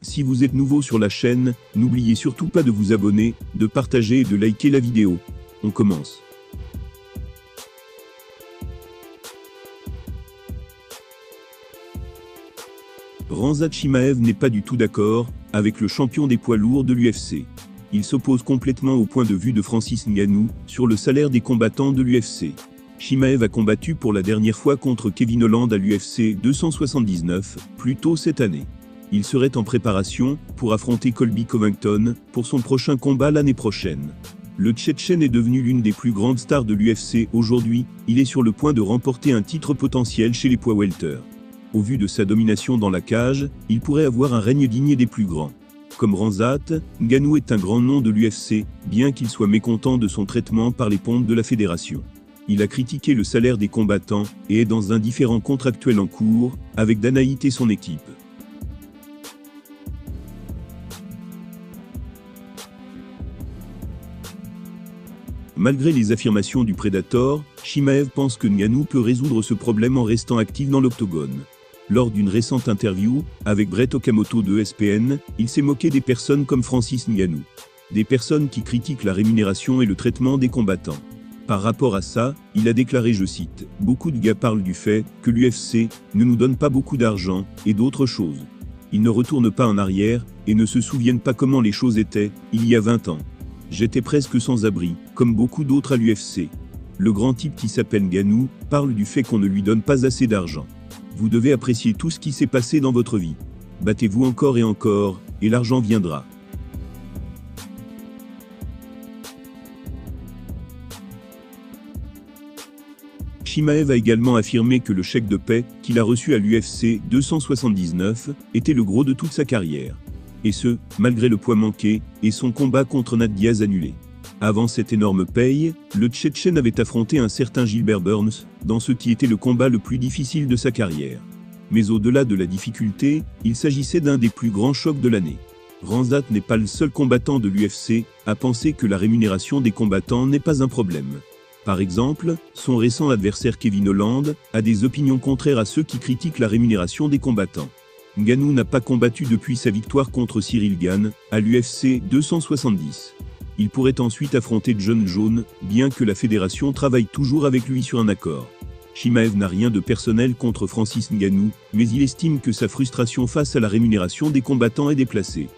Si vous êtes nouveau sur la chaîne, n'oubliez surtout pas de vous abonner, de partager et de liker la vidéo. On commence. Khamzat Chimaev n'est pas du tout d'accord avec le champion des poids lourds de l'UFC. Il s'oppose complètement au point de vue de Francis Ngannou sur le salaire des combattants de l'UFC. Chimaev a combattu pour la dernière fois contre Kevin Holland à l'UFC 279, plus tôt cette année. Il serait en préparation pour affronter Colby Covington pour son prochain combat l'année prochaine. Le Tchétchène est devenu l'une des plus grandes stars de l'UFC aujourd'hui, il est sur le point de remporter un titre potentiel chez les poids welter. Au vu de sa domination dans la cage, il pourrait avoir un règne digne des plus grands. Comme Khamzat, Ngannou est un grand nom de l'UFC, bien qu'il soit mécontent de son traitement par les pontes de la fédération. Il a critiqué le salaire des combattants et est dans un différend contractuel en cours avec Dana White et son équipe. Malgré les affirmations du Predator, Chimaev pense que Ngannou peut résoudre ce problème en restant actif dans l'octogone. Lors d'une récente interview avec Brett Okamoto de ESPN, il s'est moqué des personnes comme Francis Ngannou. Des personnes qui critiquent la rémunération et le traitement des combattants. Par rapport à ça, il a déclaré, je cite, « Beaucoup de gars parlent du fait que l'UFC ne nous donne pas beaucoup d'argent et d'autres choses. Ils ne retournent pas en arrière et ne se souviennent pas comment les choses étaient il y a 20 ans. J'étais presque sans abri, comme beaucoup d'autres à l'UFC. Le grand type qui s'appelle Ngannou parle du fait qu'on ne lui donne pas assez d'argent. Vous devez apprécier tout ce qui s'est passé dans votre vie. Battez-vous encore et l'argent viendra. » Chimaev a également affirmé que le chèque de paie qu'il a reçu à l'UFC 279 était le gros de toute sa carrière. Et ce, malgré le poids manqué et son combat contre Nate Diaz annulé. Avant cette énorme paye, le Tchétchène avait affronté un certain Gilbert Burns, dans ce qui était le combat le plus difficile de sa carrière. Mais au-delà de la difficulté, il s'agissait d'un des plus grands chocs de l'année. Khamzat n'est pas le seul combattant de l'UFC à penser que la rémunération des combattants n'est pas un problème. Par exemple, son récent adversaire Kevin Holland a des opinions contraires à ceux qui critiquent la rémunération des combattants. Ngannou n'a pas combattu depuis sa victoire contre Cyril Gane à l'UFC 270. Il pourrait ensuite affronter John Jones, bien que la fédération travaille toujours avec lui sur un accord. Chimaev n'a rien de personnel contre Francis Ngannou, mais il estime que sa frustration face à la rémunération des combattants est déplacée.